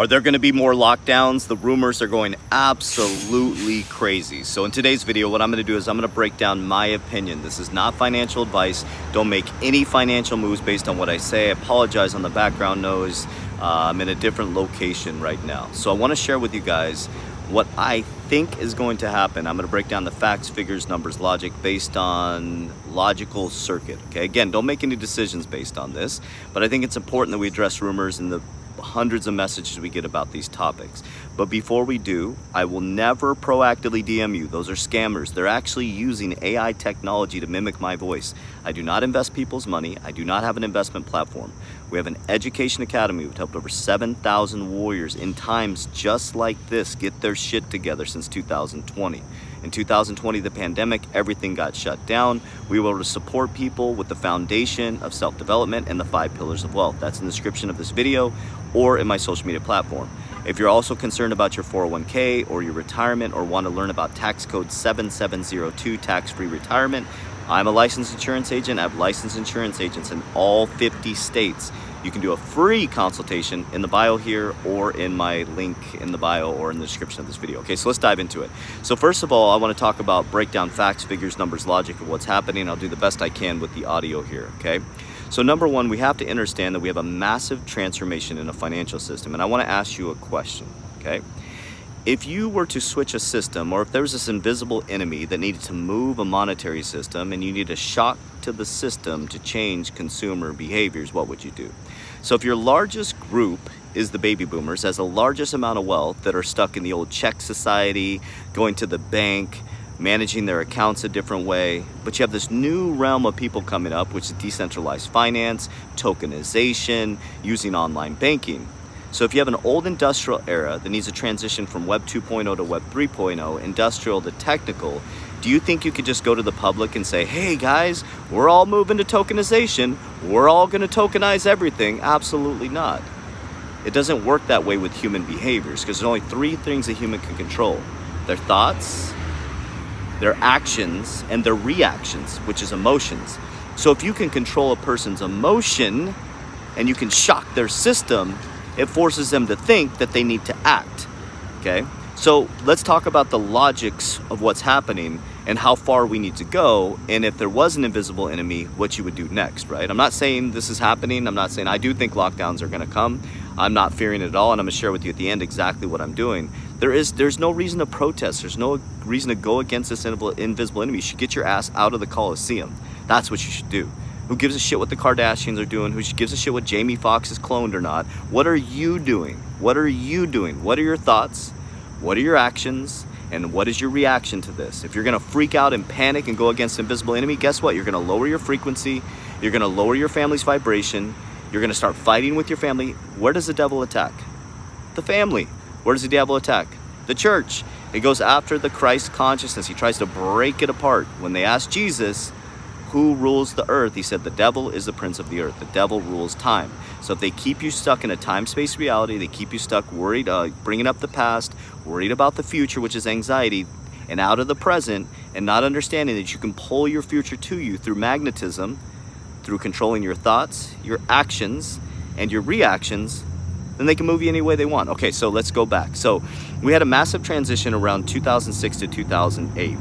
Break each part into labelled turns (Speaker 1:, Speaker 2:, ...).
Speaker 1: Are there going to be more lockdowns? The rumors are going absolutely crazy. So in today's video, what I'm going to do is I'm going to break down my opinion. This is not financial advice. Don't make any financial moves based on what I say. I apologize on the background noise. I'm in a different location right now. So I want to share with you guys what I think is going to happen. I'm going to break down the facts, figures, numbers, logic based on logical circuit. Okay, again, don't make any decisions based on this, but I think it's important that we address rumors and the hundreds of messages we get about these topics. But before we do, I will never proactively DM you. Those are scammers. They're actually using AI technology to mimic my voice. I do not invest people's money. I do not have an investment platform. We have an education academy. We've helped over 7,000 warriors in times just like this get their shit together since 2020. In 2020, the pandemic, everything got shut down. We were able to support people with the foundation of self-development and the 5 pillars of wealth. That's in the description of this video or in my social media platform. If you're also concerned about your 401k or your retirement or want to learn about tax code 7702, tax-free retirement, I'm a licensed insurance agent. I have licensed insurance agents in all 50 states. You can do a free consultation in the bio here or in my link in the bio or in the description of this video. Okay, so let's dive into it. So first of all, I want to talk about breakdown facts, figures, numbers, logic of what's happening. I'll do the best I can with the audio here, okay? So number one, we have to understand that we have a massive transformation in a financial system. And I want to ask you a question, okay? If you were to switch a system, or if there was this invisible enemy that needed to move a monetary system and you need a shock to the system to change consumer behaviors, what would you do? So if your largest group is the baby boomers, has the largest amount of wealth that are stuck in the old check society, going to the bank, managing their accounts a different way, but you have this new realm of people coming up, which is decentralized finance, tokenization, using online banking. So if you have an old industrial era that needs a transition from Web 2.0 to Web 3.0, industrial to technical, do you think you could just go to the public and say, hey guys, we're all moving to tokenization, we're all going to tokenize everything? Absolutely not. It doesn't work that way with human behaviors, because there's only 3 things a human can control: their thoughts, their actions, and their reactions, which is emotions. So if you can control a person's emotion and you can shock their system, it forces them to think that they need to act, okay? So let's talk about the logics of what's happening and how far we need to go, and if there was an invisible enemy, what you would do next, right? I'm not saying this is happening. I'm not saying I do think lockdowns are gonna come. I'm not fearing it at all, and I'm gonna share with you at the end exactly what I'm doing. There's no reason to protest. There's no reason to go against this invisible enemy. You should get your ass out of the Coliseum. That's what you should do. Who gives a shit what the Kardashians are doing? Who gives a shit what Jamie Foxx is cloned or not? What are you doing? What are you doing? What are your thoughts? What are your actions? And what is your reaction to this? If you're gonna freak out and panic and go against the invisible enemy, guess what? You're gonna lower your frequency. You're gonna lower your family's vibration. You're gonna start fighting with your family. Where does the devil attack? The family. Where does the devil attack? The church. It goes after the Christ consciousness. He tries to break it apart. When they asked Jesus, who rules the earth? He said, the devil is the prince of the earth. The devil rules time. So if they keep you stuck in a time-space reality, they keep you stuck worried, bringing up the past, worried about the future, which is anxiety, and out of the present, and not understanding that you can pull your future to you through magnetism, through controlling your thoughts, your actions, and your reactions, then they can move you any way they want. Okay, so let's go back. So we had a massive transition around 2006 to 2008.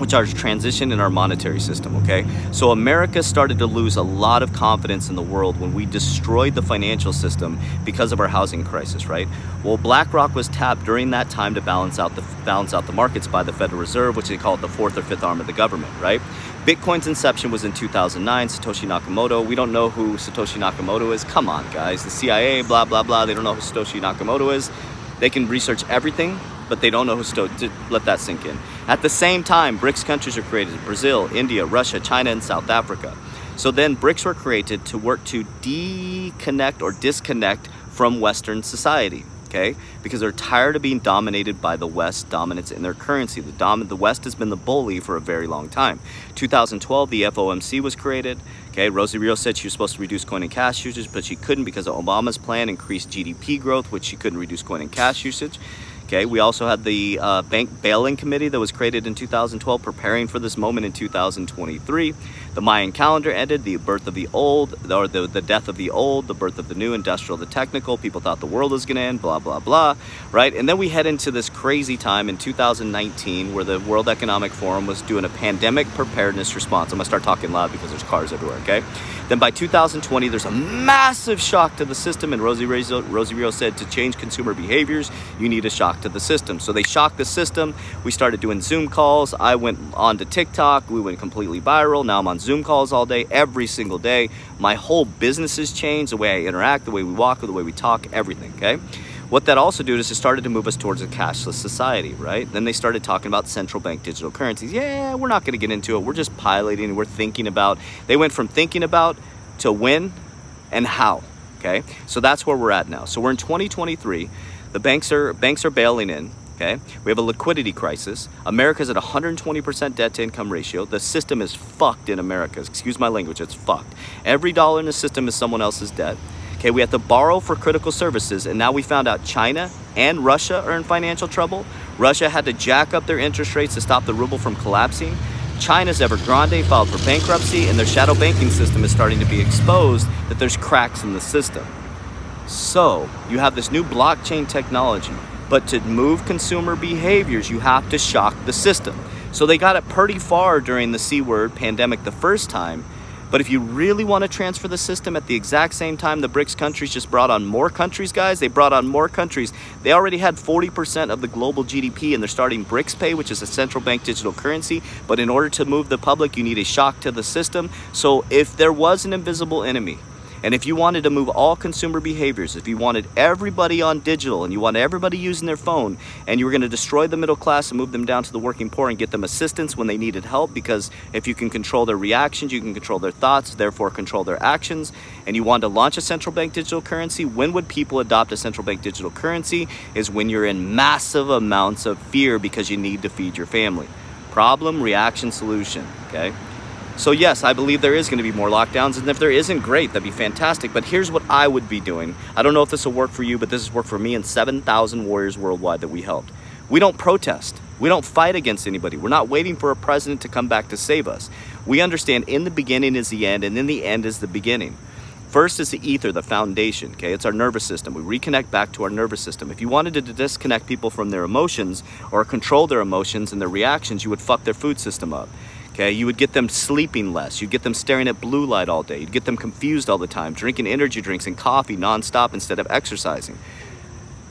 Speaker 1: Which are transition in our monetary system, okay? So America started to lose a lot of confidence in the world when we destroyed the financial system because of our housing crisis, right? Well, BlackRock was tapped during that time to balance out the markets by the Federal Reserve, which they call it the 4th or 5th arm of the government, right? Bitcoin's inception was in 2009, Satoshi Nakamoto. We don't know who Satoshi Nakamoto is. Come on, guys. The CIA, blah, blah, blah. They don't know who Satoshi Nakamoto is. They can research everything, but they don't know to let that sink in. At the same time, BRICS countries are created: Brazil, India, Russia, China, and South Africa. So then BRICS were created to work to deconnect or disconnect from Western society, okay? Because they're tired of being dominated by the West dominance in their currency. The West has been the bully for a very long time. 2012, the FOMC was created. Okay, Rosie Rios said she was supposed to reduce coin and cash usage, but she couldn't because of Obama's plan increased GDP growth, which she couldn't reduce coin and cash usage. Okay, we also had the bank bailing committee that was created in 2012, preparing for this moment in 2023. The Mayan calendar ended, the birth of the old, or the death of the old, the birth of the new, industrial, the technical. People thought the world was going to end, blah, blah, blah, right? And then we head into this crazy time in 2019 where the World Economic Forum was doing a pandemic preparedness response. I'm going to start talking loud because there's cars everywhere, okay? Then by 2020, there's a massive shock to the system, and Rosie Rio said to change consumer behaviors, you need a shock to the system. So they shocked the system. We started doing Zoom calls. I went on to TikTok. We went completely viral. Now I'm on Zoom calls all day, every single day. My whole business has changed, the way I interact, the way we walk, the way we talk, everything, okay? What that also did is it started to move us towards a cashless society, right? Then they started talking about central bank digital currencies. Yeah, we're not going to get into it. We're just piloting. We're thinking about. They went from thinking about to when and how, okay? So that's where we're at now. So we're in 2023. The banks are bailing in. Okay, we have a liquidity crisis. America's at 120% debt to income ratio. The system is fucked in America. Excuse my language, it's fucked. Every dollar in the system is someone else's debt. Okay, we have to borrow for critical services, and now we found out China and Russia are in financial trouble. Russia had to jack up their interest rates to stop the ruble from collapsing. China's Evergrande filed for bankruptcy, and their shadow banking system is starting to be exposed that there's cracks in the system. So you have this new blockchain technology. But to move consumer behaviors, you have to shock the system. So they got it pretty far during the C word pandemic the first time. But if you really want to transfer the system at the exact same time, the BRICS countries just brought on more countries, guys. They brought on more countries. They already had 40% of the global GDP, and they're starting BRICS Pay, which is a central bank digital currency. But in order to move the public, you need a shock to the system. So if there was an invisible enemy, and if you wanted to move all consumer behaviors, if you wanted everybody on digital and you wanted everybody using their phone, and you were going to destroy the middle class and move them down to the working poor and get them assistance when they needed help, because if you can control their reactions, you can control their thoughts, therefore control their actions, and you wanted to launch a central bank digital currency, when would people adopt a central bank digital currency? Is when you're in massive amounts of fear because you need to feed your family. Problem, reaction, solution, okay? So yes, I believe there is going to be more lockdowns, and if there isn't, great, that'd be fantastic. But here's what I would be doing. I don't know if this will work for you, but this has worked for me and 7,000 warriors worldwide that we helped. We don't protest. We don't fight against anybody. We're not waiting for a president to come back to save us. We understand in the beginning is the end, and in the end is the beginning. First is the ether, the foundation, okay? It's our nervous system. We reconnect back to our nervous system. If you wanted to disconnect people from their emotions or control their emotions and their reactions, you would fuck their food system up. Okay, you would get them sleeping less. You'd get them staring at blue light all day. You'd get them confused all the time, drinking energy drinks and coffee nonstop instead of exercising.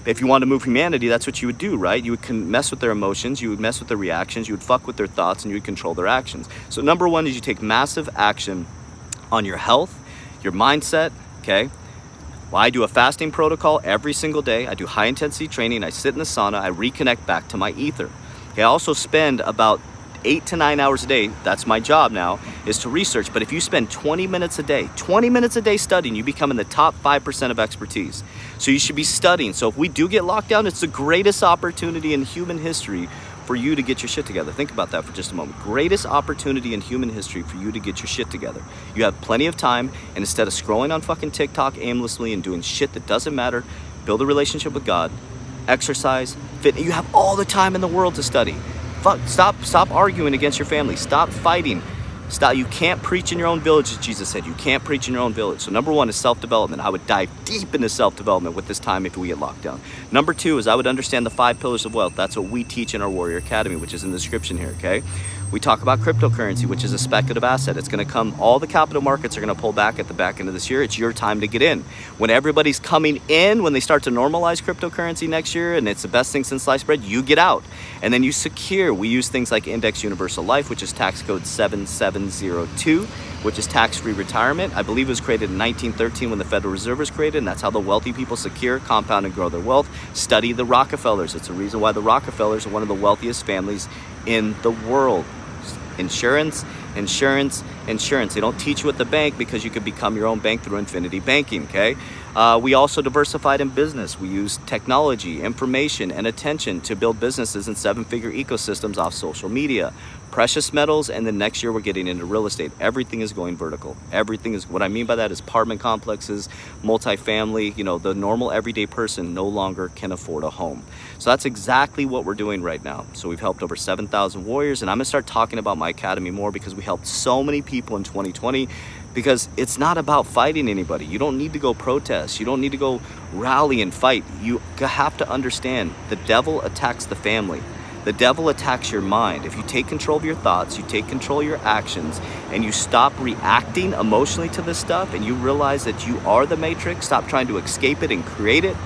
Speaker 1: If you want to move humanity, that's what you would do, right? You would mess with their emotions, you would mess with their reactions, you would fuck with their thoughts, and you would control their actions. So number one is you take massive action on your health, your mindset, okay? Well, I do a fasting protocol every single day. I do high intensity training. I sit in the sauna. I reconnect back to my ether. Okay, I also spend about 8 to 9 hours a day, that's my job now, is to research. But if you spend 20 minutes a day studying, you become in the top 5% of expertise. So you should be studying. So if we do get locked down, it's the greatest opportunity in human history for you to get your shit together. Think about that for just a moment. Greatest opportunity in human history for you to get your shit together. You have plenty of time, and instead of scrolling on fucking TikTok aimlessly and doing shit that doesn't matter, build a relationship with God, exercise, fit. You have all the time in the world to study. Stop arguing against your family. Stop fighting. You can't preach in your own village, as Jesus said. You can't preach in your own village. So number one is self-development. I would dive deep into self-development with this time if we get locked down. Number two is I would understand the 5 pillars of wealth. That's what we teach in our Warrior Academy, which is in the description here, okay? We talk about cryptocurrency, which is a speculative asset. It's going to come, all the capital markets are going to pull back at the back end of this year. It's your time to get in. When everybody's coming in, when they start to normalize cryptocurrency next year, and it's the best thing since sliced bread, you get out. And then you secure. We use things like Index Universal Life, which is tax code 7702, which is tax-free retirement. I believe it was created in 1913 when the Federal Reserve was created, and that's how the wealthy people secure, compound, and grow their wealth. Study the Rockefellers. It's the reason why the Rockefellers are one of the wealthiest families in the world. Insurance, insurance, insurance. They don't teach you at the bank because you could become your own bank through Infinity Banking, okay? We also diversified in business. We use technology, information, and attention to build businesses and 7-figure ecosystems off social media. precious metals, and then next year we're getting into real estate. Everything is going vertical. Everything is, what I mean by that is apartment complexes, multifamily. You know, the normal everyday person no longer can afford a home. So that's exactly what we're doing right now. So we've helped over 7,000 warriors, and I'm gonna start talking about my academy more because we helped so many people in 2020. Because it's not about fighting anybody. You don't need to go protest. You don't need to go rally and fight. You have to understand the devil attacks the family. The devil attacks your mind. If you take control of your thoughts, you take control of your actions, and you stop reacting emotionally to this stuff, and you realize that you are the matrix, stop trying to escape it and create it,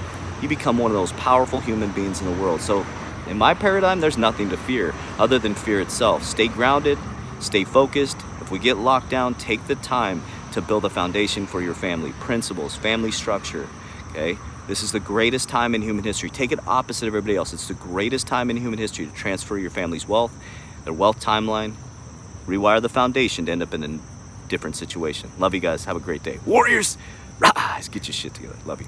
Speaker 1: you become one of those powerful human beings in the world. So in my paradigm, there's nothing to fear other than fear itself. Stay grounded, stay focused. If we get locked down, take the time to build a foundation for your family, principles, family structure, okay? This is the greatest time in human history. Take it opposite of everybody else. It's the greatest time in human history to transfer your family's wealth, their wealth timeline, rewire the foundation to end up in a different situation. Love you guys. Have a great day. Warriors, rise, get your shit together. Love you.